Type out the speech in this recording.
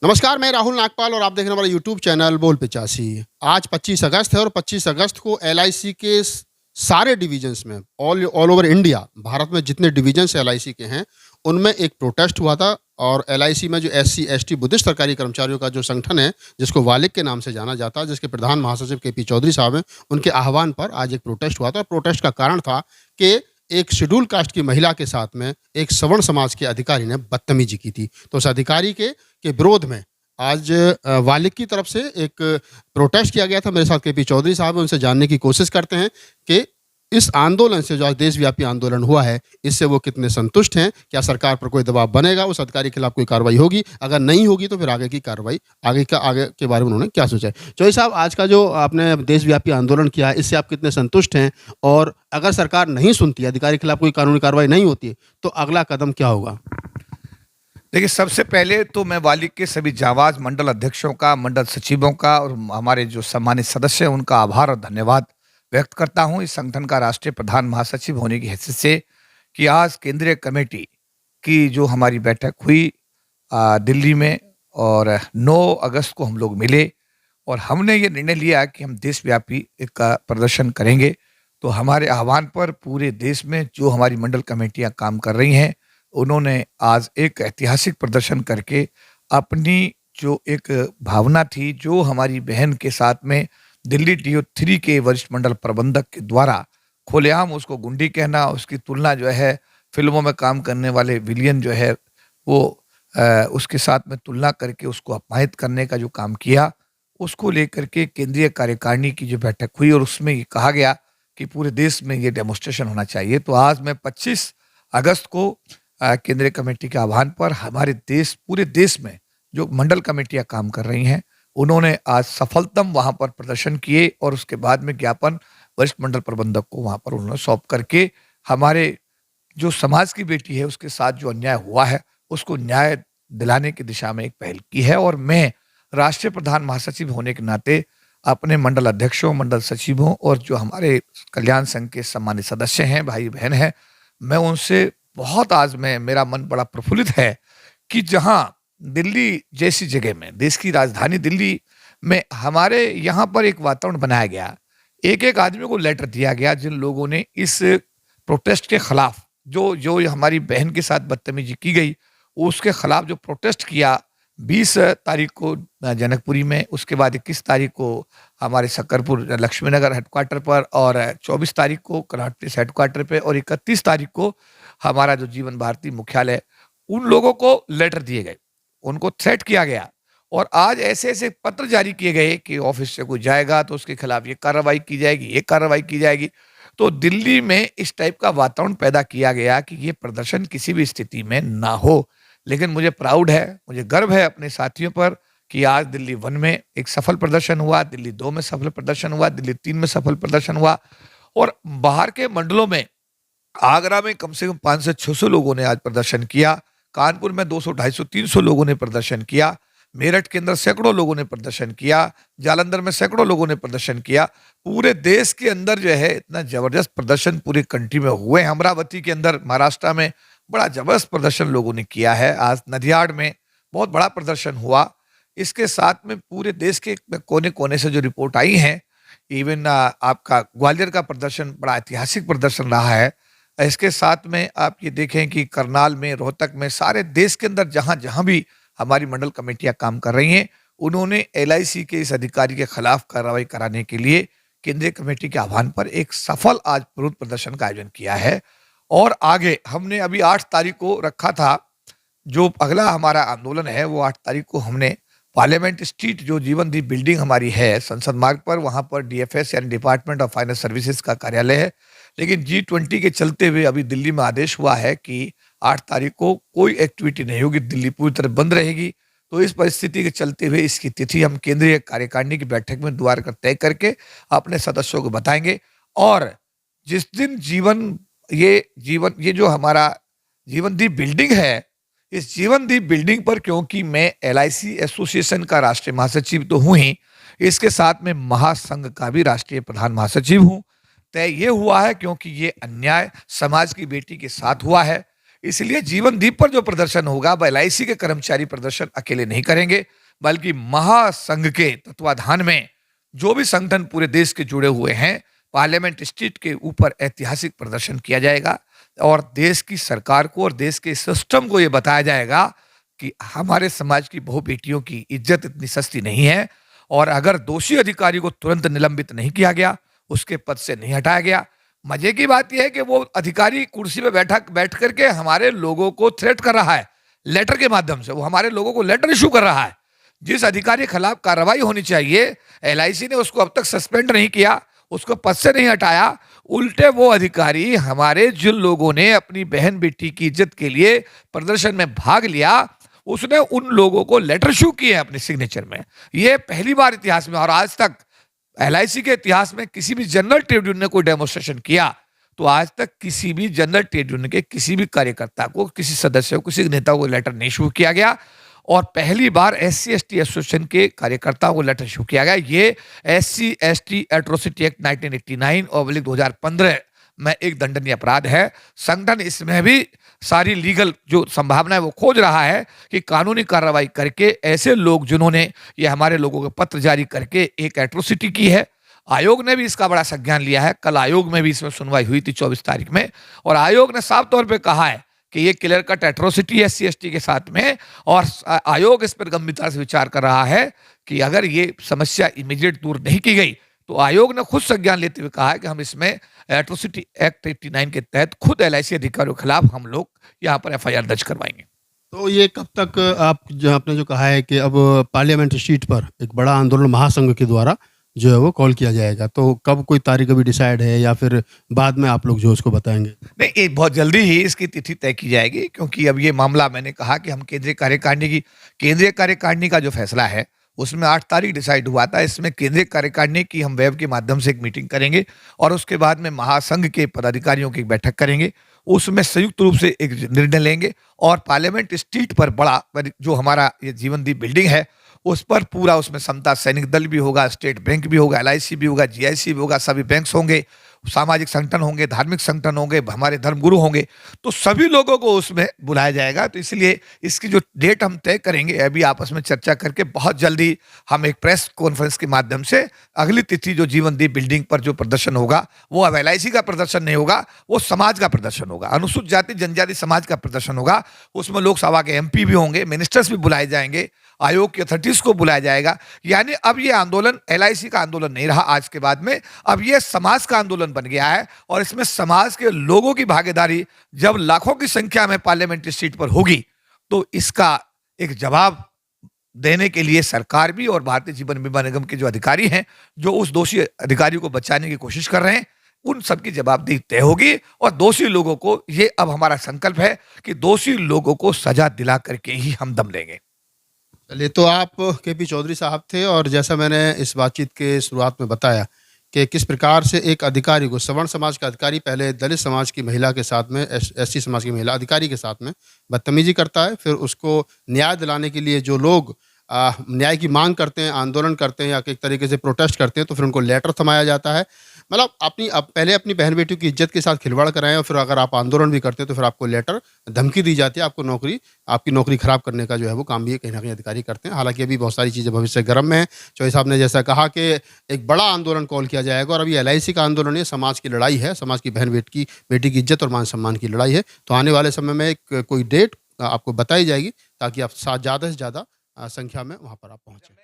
नमस्कार, मैं राहुल नागपाल और आप देख रहे हैं हमारा यूट्यूब चैनल बोल पिचासी। आज 25 अगस्त है और 25 अगस्त को एलआईसी के सारे डिवीजन्स में all all over India, Bharat में जितने डिवीजन्स एलआईसी के हैं, उनमें एक प्रोटेस्ट हुआ था। और एलआईसी में जो एससी एसटी बुद्धिस्ट सरकारी कर्मचारियों का जो संगठन है, जिसको वालिक के नाम से जाना जाता है, जिसके प्रधान महासचिव केपी चौधरी साहब हैं, उनके आह्वान पर आज एक प्रोटेस्ट हुआ था। प्रोटेस्ट का कारण था कि एक शेड्यूल कास्ट की महिला के साथ में एक सवर्ण समाज के अधिकारी ने बदतमीजी की थी। तो उस अधिकारी के विरोध में आज वालिक की तरफ से एक प्रोटेस्ट किया गया था। मेरे साथ केपी चौधरी साहब हैं, उनसे जानने की कोशिश करते हैं कि इस आंदोलन से, जो आज देशव्यापी आंदोलन हुआ है, इससे वो कितने संतुष्ट हैं। क्या सरकार पर कोई दबाव बनेगा, उस अधिकारी के खिलाफ कोई कार्रवाई होगी? अगर नहीं होगी तो फिर आगे की कार्रवाई, आगे के बारे में उन्होंने क्या सोचा है? चौधरी साहब, आज का जो आपने देशव्यापी आंदोलन किया है, इससे आप कितने संतुष्ट हैं? और अगर सरकार नहीं सुनती, अधिकारी के खिलाफ कोई कानूनी कार्रवाई नहीं होती है, तो अगला कदम क्या होगा? देखिए, सबसे पहले तो मैं वालिक के सभी जांबाज मंडल अध्यक्षों का, मंडल सचिवों का और हमारे जो सम्मानित सदस्य हैं उनका आभार और धन्यवाद व्यक्त करता हूं इस संगठन का राष्ट्रीय प्रधान महासचिव होने की हैसियत से कि आज केंद्रीय कमेटी की जो हमारी बैठक हुई दिल्ली में, और 9 अगस्त को हम लोग मिले और हमने ये निर्णय लिया कि हम देशव्यापी एक प्रदर्शन करेंगे। तो हमारे आह्वान पर पूरे देश में जो हमारी मंडल कमेटियां काम कर रही हैं, उन्होंने आज एक ऐतिहासिक प्रदर्शन करके अपनी जो एक भावना थी, जो हमारी बहन के साथ में दिल्ली DO3 के वरिष्ठ मंडल प्रबंधक के द्वारा खुलेआम उसको गुंडी कहना, उसकी तुलना जो है फिल्मों में काम करने वाले विलियन जो है वो उसके साथ में तुलना करके उसको अपमानित करने का जो काम किया, उसको लेकर के केंद्रीय कार्यकारिणी की जो बैठक हुई और उसमें ये कहा गया कि पूरे देश में ये डेमोन्स्ट्रेशन होना चाहिए। तो आज मैं 25 अगस्त को केंद्रीय कमेटी के आह्वान पर हमारे पूरे देश में जो मंडल कमेटियां काम कर रही हैं, उन्होंने आज सफलतम वहां पर प्रदर्शन किए और उसके बाद में ज्ञापन वरिष्ठ मंडल प्रबंधक को वहां पर उन्होंने सौंप करके हमारे जो समाज की बेटी है उसके साथ जो अन्याय हुआ है उसको न्याय दिलाने की दिशा में एक पहल की है। और मैं राष्ट्रीय प्रधान महासचिव होने के नाते अपने मंडल अध्यक्षों, मंडल सचिवों और जो हमारे कल्याण संघ के सम्मानित सदस्य हैं, भाई बहन हैं, मैं उनसे बहुत आज में मेरा मन बड़ा प्रफुल्लित है कि जहां दिल्ली जैसी जगह में, देश की राजधानी दिल्ली में, हमारे यहाँ पर एक वातावरण बनाया गया। एक एक आदमी को लेटर दिया गया जिन लोगों ने इस प्रोटेस्ट के खिलाफ, जो जो हमारी बहन के साथ बदतमीजी की गई उसके खिलाफ जो प्रोटेस्ट किया। 20 तारीख को जनकपुरी में, उसके बाद 21 तारीख को हमारे सकरपुर लक्ष्मीनगर हेडक्वार्टर पर, और 24 तारीख को कनाट प्लेस हेडक्वार्टर पे, और 31 तारीख को हमारा जो जीवन भारती मुख्यालय, उन लोगों को लेटर दिए गए, उनको थ्रेट किया गया। और आज ऐसे ऐसे पत्र जारी किए गए कि ऑफिस से कोई जाएगा तो उसके खिलाफ ये कार्रवाई की जाएगी, ये कार्रवाई की जाएगी। तो दिल्ली में इस टाइप का वातावरण पैदा किया गया कि ये प्रदर्शन किसी भी स्थिति में ना हो। लेकिन मुझे प्राउड है, मुझे गर्व है अपने साथियों पर कि आज दिल्ली 1 में एक सफल प्रदर्शन हुआ, दिल्ली 2 में सफल प्रदर्शन हुआ, दिल्ली 3 में सफल प्रदर्शन हुआ, और बाहर के मंडलों में, आगरा में कम से कम 500 से 600 लोगों ने आज प्रदर्शन किया, कानपुर में 200, 250, 300 लोगों ने प्रदर्शन किया, मेरठ के अंदर सैकड़ों लोगों ने प्रदर्शन किया, जालंधर में सैकड़ों लोगों ने प्रदर्शन किया। पूरे देश के अंदर जो है इतना जबरदस्त प्रदर्शन पूरी कंट्री में हुए। अमरावती के अंदर महाराष्ट्र में बड़ा जबरदस्त प्रदर्शन लोगों ने किया है। आज नदियाड़ में बहुत बड़ा प्रदर्शन हुआ। इसके साथ में पूरे देश के कोने कोने से जो रिपोर्ट आई है, इवन आपका ग्वालियर का प्रदर्शन बड़ा ऐतिहासिक प्रदर्शन रहा है। इसके साथ में आप ये देखें कि करनाल में, रोहतक में, सारे देश के अंदर जहां जहां भी हमारी मंडल कमेटियां काम कर रही हैं, उन्होंने LIC के इस अधिकारी के खिलाफ कार्रवाई कराने के लिए केंद्रीय कमेटी के आह्वान पर एक सफल आज विरोध प्रदर्शन का आयोजन किया है। और आगे हमने अभी 8 तारीख को रखा था, जो अगला हमारा आंदोलन है वो 8 तारीख को हमने पार्लियामेंट स्ट्रीट, जो जीवन दी बिल्डिंग हमारी है संसद मार्ग पर, वहां पर DFS यानी डिपार्टमेंट ऑफ फाइनेंस सर्विसेज का कार्यालय है। लेकिन G20 के चलते हुए अभी दिल्ली में आदेश हुआ है कि 8 तारीख को कोई एक्टिविटी नहीं होगी, दिल्ली पूरी तरह बंद रहेगी। तो इस परिस्थिति के चलते हुए इसकी तिथि हम केंद्रीय कार्यकारिणी की बैठक में द्वार कर तय करके अपने सदस्यों को बताएंगे। और जिस दिन ये जो हमारा जीवन दी बिल्डिंग है, इस जीवन दी बिल्डिंग पर, क्योंकि मैं LIC एसोसिएशन का राष्ट्रीय महासचिव तो हूं ही, इसके साथ में महासंघ का भी राष्ट्रीय प्रधान महासचिव हूं। तय ये हुआ है क्योंकि ये अन्याय समाज की बेटी के साथ हुआ है। इसलिए जीवन दीप पर जो प्रदर्शन होगा वह एलआईसी के कर्मचारी प्रदर्शन अकेले नहीं करेंगे, बल्कि महासंघ के तत्वाधान में जो भी संगठन पूरे देश के जुड़े हुए हैं, पार्लियामेंट स्ट्रीट के ऊपर ऐतिहासिक प्रदर्शन किया जाएगा और देश की सरकार को और देश के सिस्टम को यह बताया जाएगा कि हमारे समाज की बहु बेटियों की इज्जत इतनी सस्ती नहीं है, और अगर दोषी अधिकारी को तुरंत निलंबित नहीं किया गया, उसके पद से नहीं हटाया गया। मजे की बात यह है कि वो अधिकारी कुर्सी पे बैठ करके हमारे लोगों को थ्रेट कर रहा है, लेटर के माध्यम से वो हमारे लोगों को लेटर इशू कर रहा है। जिस अधिकारी के खिलाफ कार्रवाई होनी चाहिए, एलआईसी ने उसको अब तक सस्पेंड नहीं किया, उसको पद से नहीं हटाया, उल्टे वो अधिकारी हमारे जिन लोगों ने अपनी बहन बेटी की इज्जत के लिए प्रदर्शन में भाग लिया, उसने उन लोगों को लेटर इशू किए अपने सिग्नेचर में। ये पहली बार इतिहास में, और आज तक एलआईसी के इतिहास में किसी भी जनरल ट्रेड यूनियन ने कोई डेमोन्स्ट्रेशन किया तो आज तक किसी भी जनरल ट्रेड यूनियन के किसी भी कार्यकर्ता को, किसी सदस्य को, किसी नेता को लेटर नहीं इशू किया गया। और पहली बार SC ST एसोसिएशन के कार्यकर्ताओं को लेटर इशू किया गया। ये SC ST एट्रोसिटी एक्ट 1989 और 2015 में एक दंडनीय अपराध है। संगठन इसमें भी सारी लीगल जो संभावना है वो खोज रहा है कि कानूनी कार्रवाई करके ऐसे लोग जिन्होंने ये हमारे लोगों के पत्र जारी करके एक एट्रोसिटी की है, आयोग ने भी इसका बड़ा संज्ञान लिया है। कल आयोग में भी इसमें सुनवाई हुई थी 24 तारीख में, और आयोग ने साफ तौर पे कहा है कि ये क्लियर कट एट्रोसिटी है SC ST के साथ में, और आयोग इस पर गंभीरता से विचार कर रहा है कि अगर ये समस्या इमीडिएट दूर नहीं की गई तो आयोग ने खुद संज्ञान लेते हुए कहा है कि हम इसमें एट्रोसिटी एक्ट 89 के तहत खुद एलआईसी अधिकारियों के खिलाफ हम लोग यहाँ पर FIR दर्ज करवाएंगे। तो ये कब तक आपने जो कहा है कि अब पार्लियामेंट स्ट्रीट पर एक बड़ा आंदोलन महासंघ के द्वारा जो है वो कॉल किया जाएगा, तो कब कोई तारीख अभी डिसाइड है या फिर बाद में आप लोग जो उसको बताएंगे? नहीं, ये बहुत जल्दी ही इसकी तिथि तय की जाएगी, क्योंकि अब ये मामला, मैंने कहा कि हम केंद्रीय कार्यकारिणी का जो फैसला है उसमें 8 तारीख डिसाइड हुआ था। इसमें केंद्रीय कार्यकारिणी की हम वेब के माध्यम से एक मीटिंग करेंगे और उसके बाद में महासंघ के पदाधिकारियों की एक बैठक करेंगे, उसमें संयुक्त रूप से एक निर्णय लेंगे और पार्लियामेंट स्ट्रीट पर बड़ा जो हमारा ये जीवनदीप बिल्डिंग है उस पर पूरा, उसमें समता सैनिक दल भी होगा, स्टेट बैंक भी होगा, LIC भी होगा, GIC भी होगा, सभी बैंक्स होंगे, सामाजिक संगठन होंगे, धार्मिक संगठन होंगे, हमारे धर्मगुरु होंगे, तो सभी लोगों को उसमें बुलाया जाएगा। तो इसलिए इसकी जो डेट हम तय करेंगे अभी आपस में चर्चा करके बहुत जल्दी हम एक प्रेस कॉन्फ्रेंस के माध्यम से अगली तिथि जो जीवनदीप बिल्डिंग पर जो प्रदर्शन होगा वो अब LIC का प्रदर्शन नहीं होगा, वो समाज का प्रदर्शन होगा, अनुसूचित जाति जनजाति समाज का प्रदर्शन होगा। उसमें लोकसभा के MP भी होंगे, मिनिस्टर्स भी बुलाए जाएंगे, आयोग की अथॉरिटीज को बुलाया जाएगा। यानी अब ये आंदोलन LIC का आंदोलन नहीं रहा आज के बाद में, अब ये समाज का आंदोलन बन गया है और इसमें समाज के लोगों की भागीदारी जब लाखों की संख्या में पार्लियामेंट स्ट्रीट पर होगी तो इसका एक जवाब देने के लिए सरकार भी और भारतीय जीवन बीमा निगम के जो अधिकारी हैं जो उस दोषी अधिकारी को बचाने की कोशिश कर रहे हैं, उन सबकी जवाबदेही तय होगी और दोषी लोगों को, ये अब हमारा संकल्प है कि दोषी लोगों को सजा दिला करके ही हम दम लेंगे। चलिए, तो आप KP चौधरी साहब थे और जैसा मैंने इस बातचीत के शुरुआत में बताया कि किस प्रकार से एक अधिकारी को, सवर्ण समाज का अधिकारी पहले दलित समाज की महिला के साथ में, SC समाज की महिला अधिकारी के साथ में बदतमीजी करता है, फिर उसको न्याय दिलाने के लिए जो लोग न्याय की मांग करते हैं, आंदोलन करते हैं या एक तरीके से प्रोटेस्ट करते हैं, तो फिर उनको लेटर थमाया जाता है। मतलब पहले अपनी बहन बेटियों की इज्जत के साथ खिलवाड़ कराएं और फिर अगर आप आंदोलन भी करते हैं तो फिर आपको लेटर धमकी दी जाती है, आपकी नौकरी खराब करने का जो है वो काम भी कहीं ना कहीं अधिकारी करते हैं। हालांकि अभी बहुत सारी चीज़ें भविष्य गर्म में है। चौधरी साहब ने जैसा कहा कि एक बड़ा आंदोलन कॉल किया जाएगा और अभी LIC का आंदोलन है, समाज की लड़ाई है, समाज की बहन बेटी की इज्जत और मान सम्मान की लड़ाई है। तो आने वाले समय में कोई डेट आपको बताई जाएगी ताकि आप ज़्यादा से ज़्यादा संख्या में वहाँ पर आप पहुँचें।